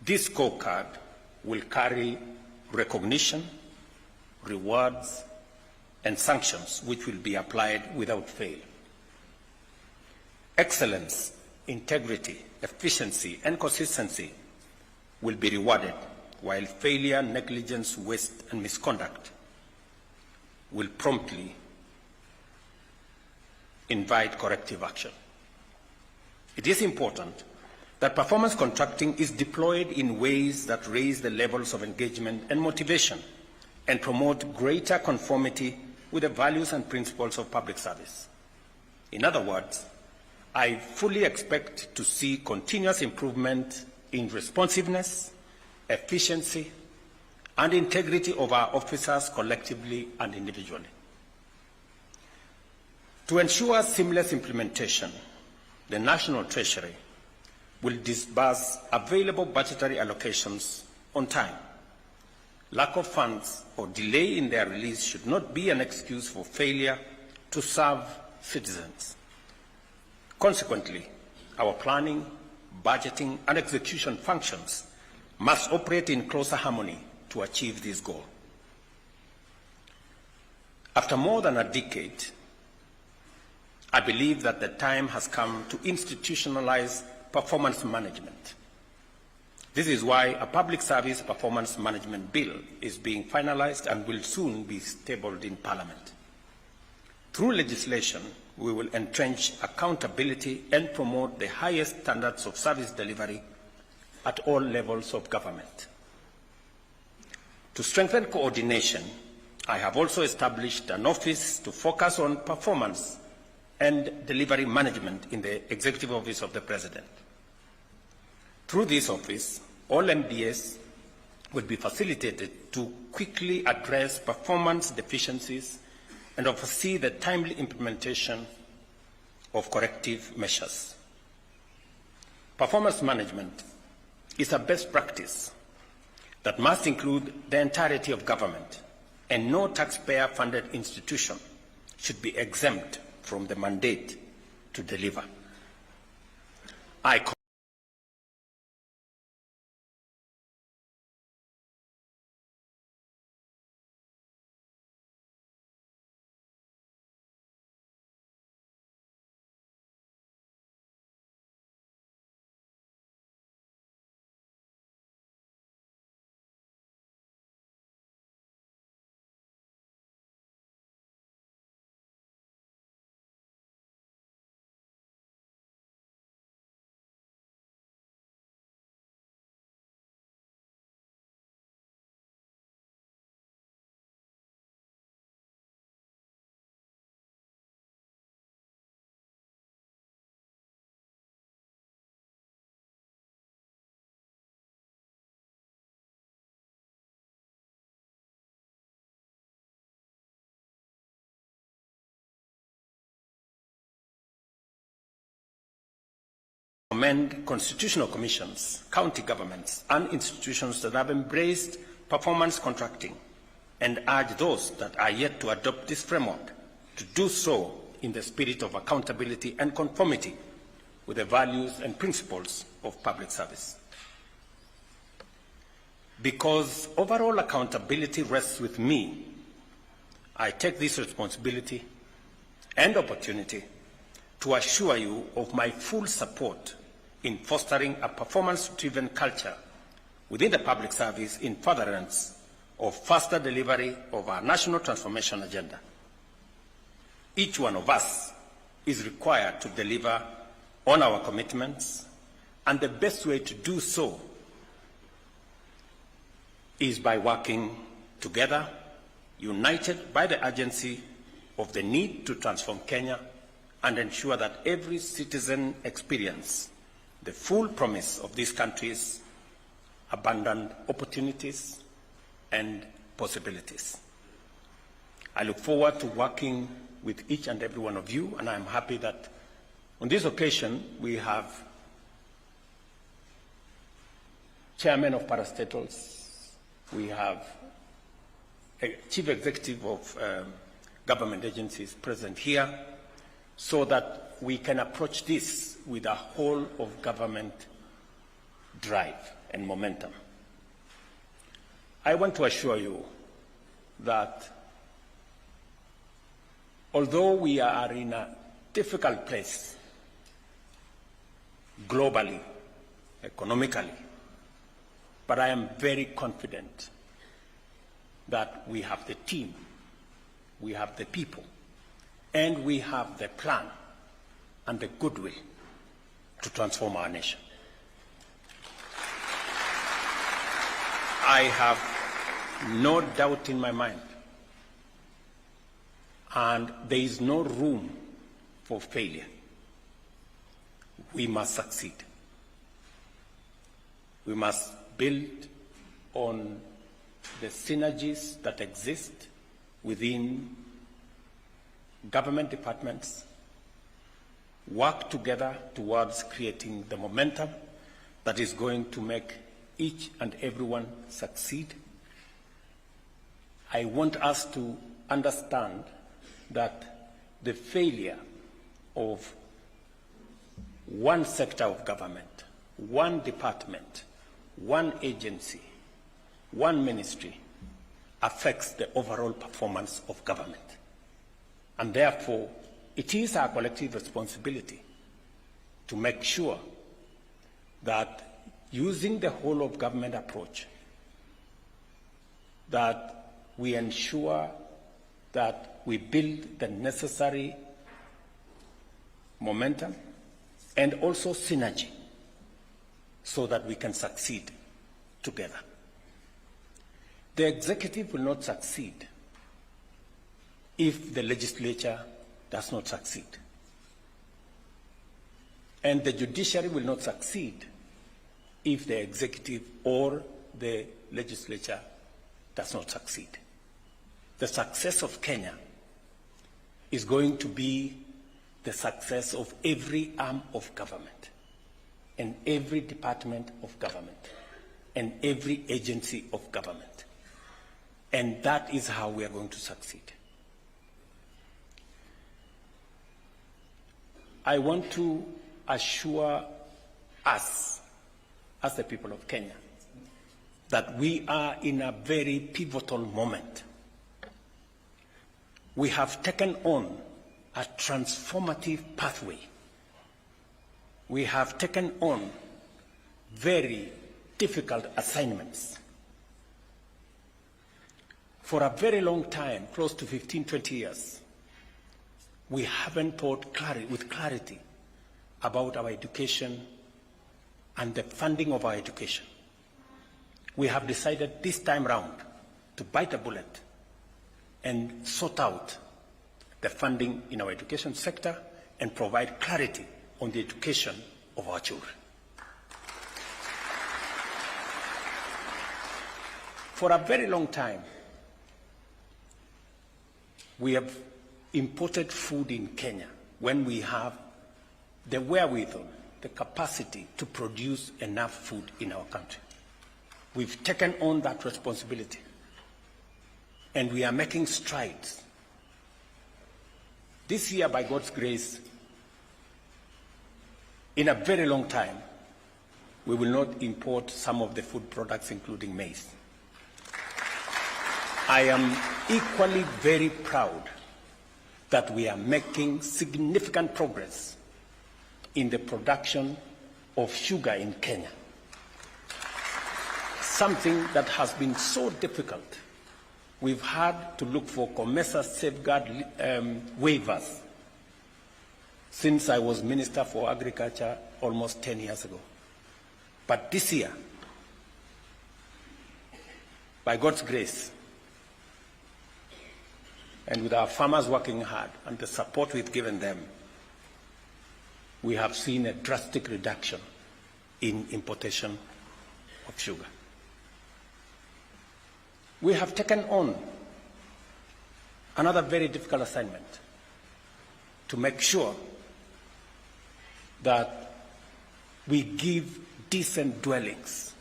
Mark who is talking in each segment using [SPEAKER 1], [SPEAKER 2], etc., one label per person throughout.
[SPEAKER 1] This scorecard will carry recognition, rewards, and sanctions which will be applied without fail. Excellence, integrity, efficiency, and consistency will be rewarded, while failure, negligence, waste, and misconduct will promptly invite corrective action. It is important that performance contracting is deployed in ways that raise the levels of engagement and motivation and promote greater conformity with the values and principles of public service. In other words, I fully expect to see continuous improvement in responsiveness, efficiency, and integrity of our officers collectively and individually. To ensure seamless implementation, the National Treasury will disburse available budgetary allocations on time. Lack of funds or delay in their release should not be an excuse for failure to serve citizens. Consequently, our planning, budgeting, and execution functions must operate in closer harmony to achieve this goal. After more than a decade, I believe that the time has come to institutionalize performance management. This is why a public service performance management bill is being finalized and will soon be tabled in Parliament. Through legislation, we will entrench accountability and promote the highest standards of service delivery at all levels of government. To strengthen coordination, I have also established an office to focus on performance and delivery management in the Executive Office of the President. Through this office, all MDS will be facilitated to quickly address performance deficiencies and oversee the timely implementation of corrective measures. Performance management is a best practice that must include the entirety of government, and no taxpayer-funded institution should be exempt from the mandate to deliver. I commend constitutional commissions, county governments, and institutions that have embraced performance contracting and urge those that are yet to adopt this framework to do so in the spirit of accountability and conformity with the values and principles of public service. Because overall accountability rests with me, I take this responsibility and opportunity to assure you of my full support in fostering a performance-driven culture within the public service in furtherance of faster delivery of our national transformation agenda. Each one of us is required to deliver on our commitments, and the best way to do so is by working together, united by the urgency of the need to transform Kenya and ensure that every citizen experience the full promise of this country's abundant opportunities and possibilities. I look forward to working with each and every one of you, and I'm happy that on this occasion we have chairmen of parastatals, we have a chief executive of government agencies present here, so that we can approach this with a whole of government drive and momentum. I want to assure you that although we are in a difficult place globally, economically, but I am very confident that we have the team, we have the people, and we have the plan and the goodwill to transform our nation. I have no doubt in my mind, and there is no room for failure. We must succeed. We must build on the synergies that exist within government departments, work together towards creating the momentum that is going to make each and everyone succeed. I want us to understand that the failure of one sector of government, one department, one agency, one ministry affects the overall performance of government. And therefore, it is our collective responsibility to make sure that using the whole of government approach, that we ensure that we build the necessary momentum and also synergy so that we can succeed together. The executive will not succeed if the legislature does not succeed. And the judiciary will not succeed if the executive or the legislature does not succeed. The success of Kenya is going to be the success of every arm of government and every department of government and every agency of government. And that is how we are going to succeed. I want to assure us, as the people of Kenya, that we are in a very pivotal moment. We have taken on a transformative pathway. We have taken on very difficult assignments. For a very long time, close to 15, 20 years, we haven't thought with clarity about our education and the funding of our education. We have decided this time round to bite a bullet and sort out the funding in our education sector and provide clarity on the education of our children. For a very long time, we have imported food in Kenya when we have the wherewithal, the capacity to produce enough food in our country. We've taken on that responsibility, and we are making strides. This year, by God's grace, in a very long time, we will not import some of the food products, including maize. I am equally very proud that we are making significant progress in the production of sugar in Kenya. Something that has been so difficult. We've had to look for COMESA safeguard waivers since I was Minister for Agriculture almost 10 years ago. But this year, by God's grace, and with our farmers working hard and the support we've given them, we have seen a drastic reduction in importation of sugar. We have taken on another very difficult assignment to make sure that we give decent dwellings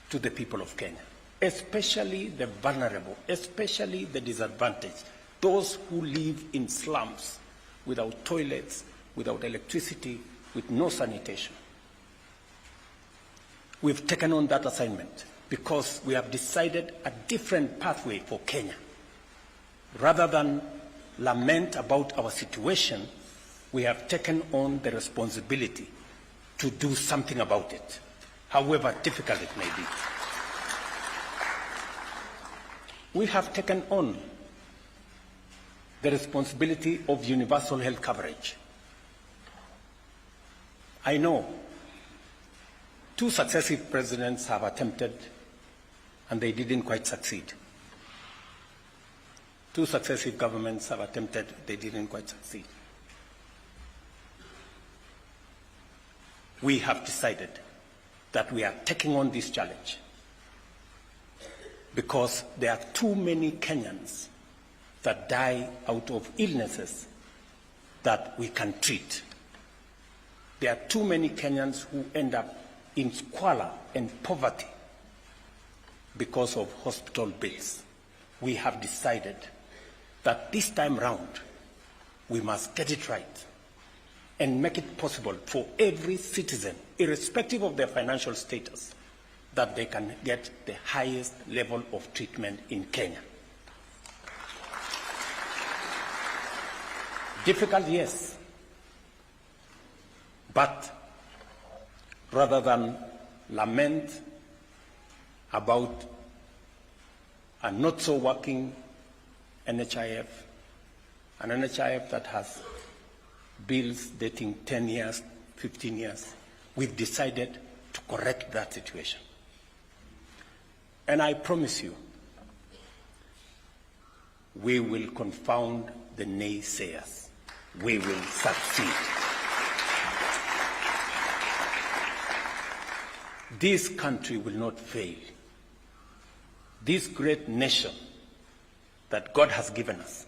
[SPEAKER 1] to the people of Kenya, especially the vulnerable, especially the disadvantaged, those who live in slums without toilets, without electricity, with no sanitation. We've taken on that assignment because we have decided a different pathway for Kenya. Rather than lament about our situation, we have taken on the responsibility to do something about it, however difficult it may be. We have taken on the responsibility of universal health coverage. I know 2 successive presidents have attempted and they didn't quite succeed. 2 successive governments have attempted, they didn't quite succeed. We have decided that we are taking on this challenge because there are too many Kenyans that die out of illnesses that we can treat. There are too many Kenyans who end up in squalor and poverty because of hospital bills. We have decided that this time round, we must get it right and make it possible for every citizen, irrespective of their financial status, that they can get the highest level of treatment in Kenya. Difficult, yes, but rather than lament about a not so working NHIF, an NHIF that has bills dating 10 years, 15 years, we've decided to correct that situation. And I promise you, we will confound the naysayers. We will succeed. This country will not fail. This great nation that God has given us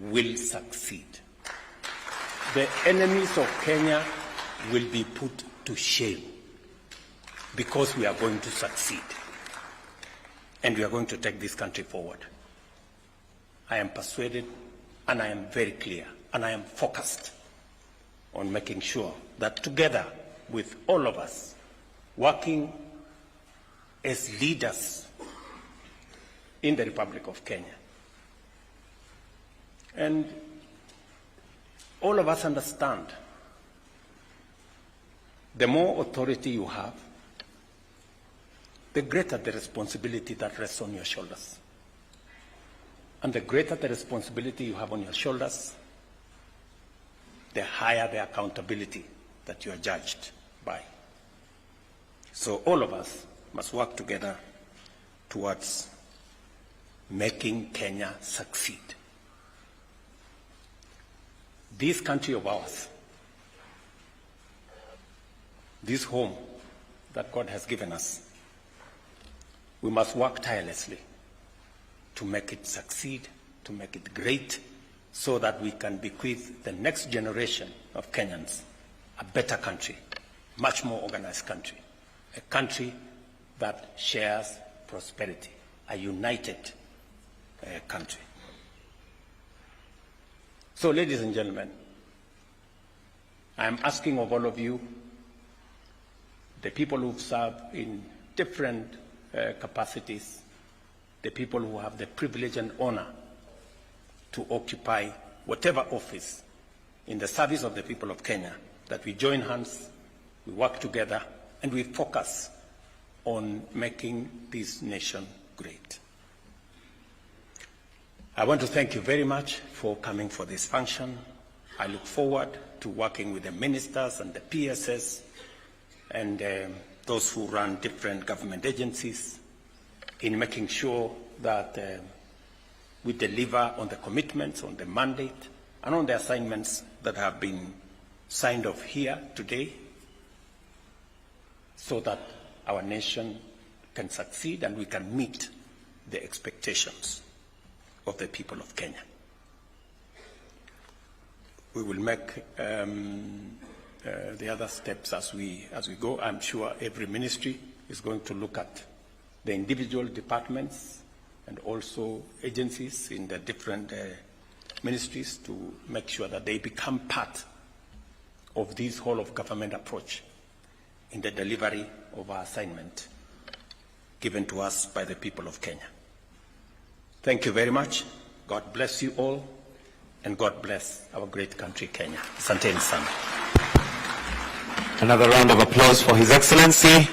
[SPEAKER 1] will succeed. The enemies of Kenya will be put to shame because we are going to succeed and we are going to take this country forward. I am persuaded and I am very clear and I am focused on making sure that together with all of us working as leaders in the Republic of Kenya, and all of us understand the more authority you have, the greater the responsibility that rests on your shoulders. And the greater the responsibility you have on your shoulders, the higher the accountability that you are judged by. So all of us must work together towards making Kenya succeed. This country of ours, this home that God has given us, we must work tirelessly to make it succeed, to make it great, so that we can bequeath the next generation of Kenyans a better country, much more organized country, a country that shares prosperity, a united country. So, ladies and gentlemen, I am asking of all of you, the people who've served in different capacities, the people who have the privilege and honor to occupy whatever office in the service of the people of Kenya, that we join hands, we work together, and we focus on making this nation great. I want to thank you very much for coming for this function. I look forward to working with the ministers and the PSS and those who run different government agencies in making sure that we deliver on the commitments, on the mandate, and on the assignments that have been signed off here today, so that our nation can succeed and we can meet the expectations of the people of Kenya. We will make the other steps as we go. I'm sure every ministry is going to look at the individual departments and also agencies in the different ministries to make sure that they become part of this whole of government approach in the delivery of our assignment given to us by the people of Kenya. Thank you very much. God bless you all, and God bless our great country, Kenya. Asanteni sana.
[SPEAKER 2] Another round of applause for His Excellency.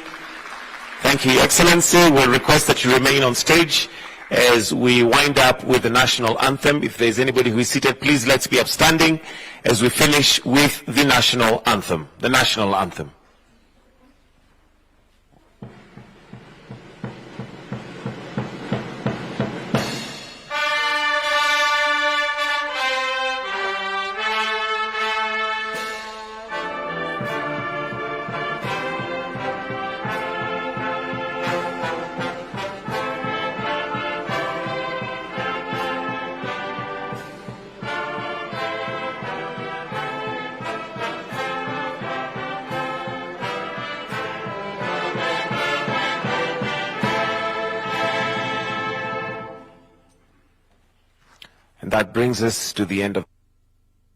[SPEAKER 2] Thank you, Your Excellency. We'll request that you remain on stage as we wind up with the national anthem. If there's anybody who is seated, please let's be upstanding as we finish with the national anthem. The national anthem. And that brings us to the end of